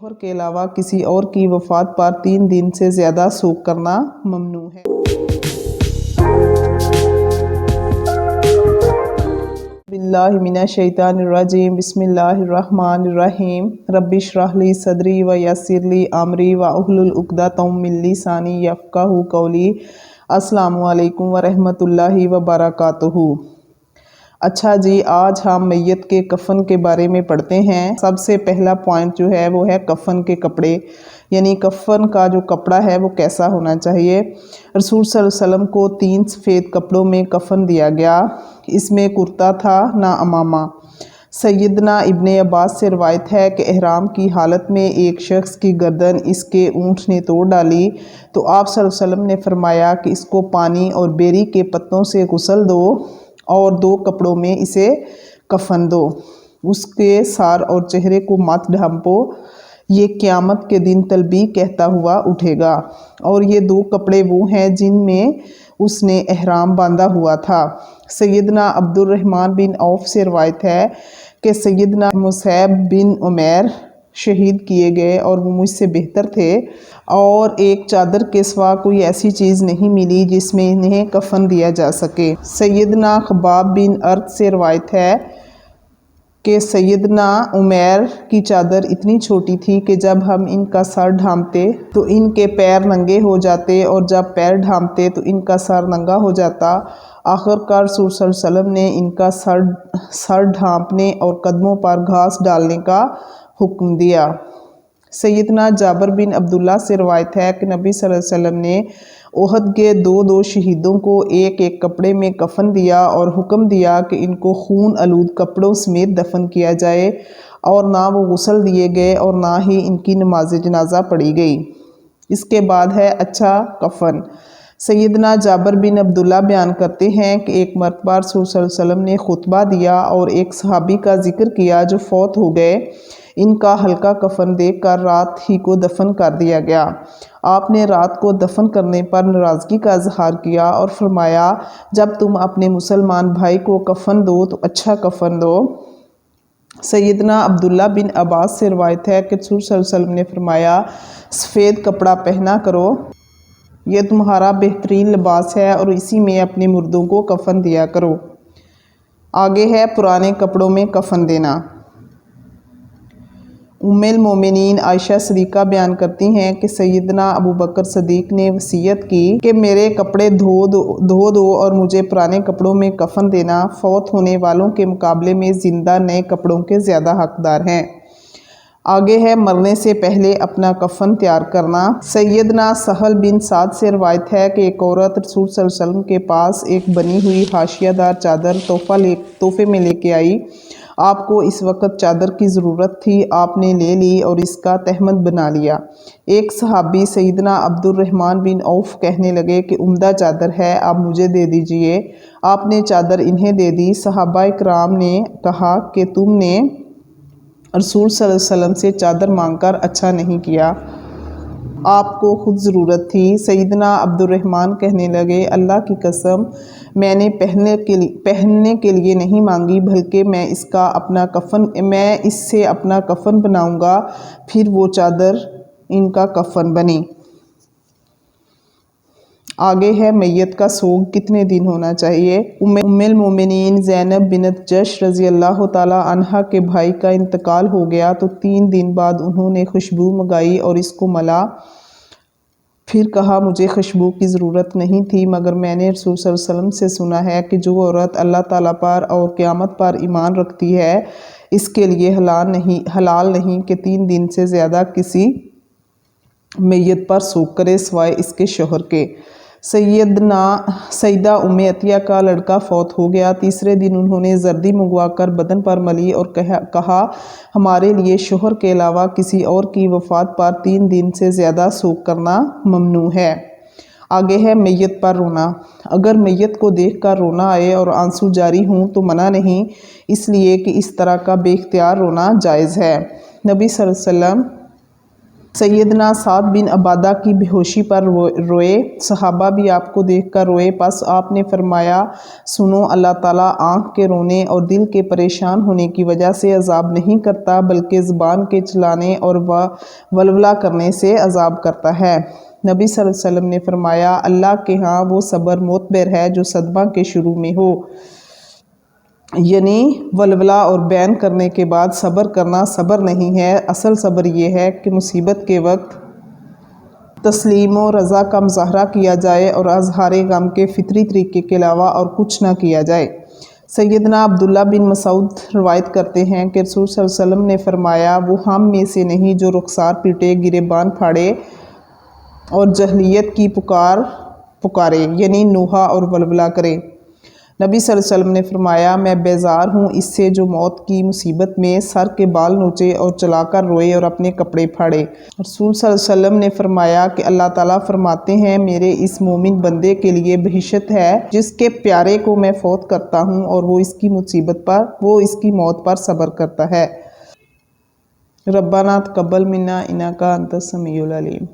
شوہر کے علاوہ کسی اور کی وفات پر 3 دن سے زیادہ سوگ کرنا ممنوع ہے۔ باللہ من الشیطان الرجیم، بسم اللہ الرحمن الرحیم۔ رب اشرح لی صدری ویسر لی امری واحلل عقدۃ من لسانی یفقہوا قولی۔ السلام علیکم ورحمۃ اللہ وبرکاتہ۔ اچھا جی، آج ہم میت کے کفن کے بارے میں پڑھتے ہیں۔ سب سے پہلا پوائنٹ جو ہے وہ ہے کفن کے کپڑے، یعنی کفن کا جو کپڑا ہے وہ کیسا ہونا چاہیے۔ رسول صلی اللہ علیہ وسلم کو 3 سفید کپڑوں میں کفن دیا گیا، اس میں کرتا تھا نہ امامہ۔ سیدنا ابن عباس سے روایت ہے کہ احرام کی حالت میں ایک شخص کی گردن اس کے اونٹ نے توڑ ڈالی تو آپ صلی اللہ علیہ وسلم نے فرمایا کہ اس کو پانی اور بیری کے پتوں سے غسل دو اور 2 کپڑوں میں اسے کفن دو، اس کے سر اور چہرے کو مت ڈھانپو، یہ قیامت کے دن تلبیہ کہتا ہوا اٹھے گا۔ اور یہ 2 کپڑے وہ ہیں جن میں اس نے احرام باندھا ہوا تھا۔ سیدنا عبد الرحمن بن عوف سے روایت ہے کہ سیدنا مصعب بن عمیر شہید کیے گئے اور وہ مجھ سے بہتر تھے، اور ایک چادر کے سوا کوئی ایسی چیز نہیں ملی جس میں انہیں کفن دیا جا سکے۔ سیدنا خباب بن ارت سے روایت ہے کہ سیدنا عمیر کی چادر اتنی چھوٹی تھی کہ جب ہم ان کا سر ڈھانپتے تو ان کے پیر ننگے ہو جاتے، اور جب پیر ڈھانپتے تو ان کا سر ننگا ہو جاتا۔ آخر کار رسول صلی اللہ علیہ وسلم نے ان کا سر ڈھانپنے اور قدموں پر گھاس ڈالنے کا حکم دیا۔ سیدنا جابر بن عبداللہ سے روایت ہے کہ نبی صلی اللہ علیہ وسلم نے احد کے 2 شہیدوں کو ایک کپڑے میں کفن دیا اور حکم دیا کہ ان کو خون آلود کپڑوں سمیت دفن کیا جائے، اور نہ وہ غسل دیے گئے اور نہ ہی ان کی نماز جنازہ پڑھی گئی۔ اس کے بعد ہے اچھا کفن۔ سیدنا جابر بن عبداللہ بیان کرتے ہیں کہ ایک مرتبہ رسول صلی اللہ علیہ وسلم نے خطبہ دیا اور ایک صحابی کا ذکر کیا جو فوت ہو گئے، ان کا ہلکا کفن دیکھ کر رات ہی کو دفن کر دیا گیا۔ آپ نے رات کو دفن کرنے پر ناراضگی کا اظہار کیا اور فرمایا، جب تم اپنے مسلمان بھائی کو کفن دو تو اچھا کفن دو۔ سیدنا عبداللہ بن عباس سے روایت ہے کہ رسول صلی اللہ علیہ وسلم نے فرمایا، سفید کپڑا پہنا کرو، یہ تمہارا بہترین لباس ہے، اور اسی میں اپنے مردوں کو کفن دیا کرو۔ آگے ہے پرانے کپڑوں میں کفن دینا۔ ام المومنین عائشہ صدیقہ بیان کرتی ہیں کہ سیدنا ابو بکر صدیق نے وصیت کی کہ میرے کپڑے دھو دو اور مجھے پرانے کپڑوں میں کفن دینا، فوت ہونے والوں کے مقابلے میں زندہ نئے کپڑوں کے زیادہ حقدار ہیں۔ آگے ہے مرنے سے پہلے اپنا کفن تیار کرنا۔ سیدنا سہل بن سعد سے روایت ہے کہ ایک عورت رسول صلی اللہ علیہ وسلم کے پاس ایک بنی ہوئی حاشیہ دار چادر تحفے میں لے کے آئی۔ آپ کو اس وقت چادر کی ضرورت تھی، آپ نے لے لی اور اس کا تہمد بنا لیا۔ ایک صحابی سیدنا عبد الرحمن بن عوف کہنے لگے کہ عمدہ چادر ہے، آپ مجھے دے دیجئے۔ آپ نے چادر انہیں دے دی۔ صحابہ کرام نے کہا کہ تم نے رسول صلی اللہ علیہ وسلم سے چادر مانگ کر اچھا نہیں کیا، آپ کو خود ضرورت تھی۔ سیدنا عبد الرحمن کہنے لگے، اللہ کی قسم، میں نے پہننے کے لیے نہیں مانگی، بلکہ میں اس سے اپنا کفن بناؤں گا، پھر وہ چادر ان کا کفن بنی۔ آگے ہے میت کا سوگ کتنے دن ہونا چاہیے۔ ام المومنین زینب بنت جش رضی اللہ تعالی عنہا کے بھائی کا انتقال ہو گیا تو 3 دن بعد انہوں نے خوشبو منگائی اور اس کو ملا، پھر کہا مجھے خوشبو کی ضرورت نہیں تھی، مگر میں نے رسول صلی اللہ علیہ وسلم سے سنا ہے کہ جو عورت اللہ تعالیٰ پر اور قیامت پر ایمان رکھتی ہے، اس کے لیے حلال نہیں کہ 3 دن سے زیادہ کسی میت پر سوگ کرے سوائے اس کے شوہر کے۔ سیدہ ام عطیہ کا لڑکا فوت ہو گیا۔ تیسرے دن انہوں نے زردی منگوا کر بدن پر ملی اور کہا، ہمارے لیے شوہر کے علاوہ کسی اور کی وفات پر 3 دن سے زیادہ سوگ کرنا ممنوع ہے۔ آگے ہے میت پر رونا۔ اگر میت کو دیکھ کر رونا آئے اور آنسو جاری ہوں تو منع نہیں، اس لیے کہ اس طرح کا بے اختیار رونا جائز ہے۔ نبی صلی اللہ علیہ وسلم سیدنا سعد بن عبادہ کی بے ہوشی پر روئے، صحابہ بھی آپ کو دیکھ کر روئے، پس آپ نے فرمایا سنو، اللہ تعالیٰ آنکھ کے رونے اور دل کے پریشان ہونے کی وجہ سے عذاب نہیں کرتا بلکہ زبان کے چلانے اور ولولہ کرنے سے عذاب کرتا ہے۔ نبی صلی اللہ علیہ وسلم نے فرمایا اللہ کے ہاں وہ صبر معتبر ہے جو صدمہ کے شروع میں ہو، یعنی ولولہ اور بین کرنے کے بعد صبر کرنا صبر نہیں ہے، اصل صبر یہ ہے کہ مصیبت کے وقت تسلیم و رضا کا مظاہرہ کیا جائے اور اظہار غم کے فطری طریقے کے علاوہ اور کچھ نہ کیا جائے۔ سیدنا عبداللہ بن مسعود روایت کرتے ہیں کہ رسول صلی اللہ علیہ وسلم نے فرمایا وہ ہم میں سے نہیں جو رخسار پیٹے، گریبان پھاڑے اور جاہلیت کی پکارے، یعنی نوحہ اور ولولہ کرے۔ نبی صلی اللہ علیہ وسلم نے فرمایا میں بیزار ہوں اس سے جو موت کی مصیبت میں سر کے بال نوچے اور چلا کر روئے اور اپنے کپڑے پھاڑے۔ رسول صلی اللہ علیہ وسلم نے فرمایا کہ اللہ تعالیٰ فرماتے ہیں میرے اس مومن بندے کے لیے بہشت ہے جس کے پیارے کو میں فوت کرتا ہوں اور وہ اس کی موت پر صبر کرتا ہے۔ ربنا تقبل منا انک انت السمیع العلیم۔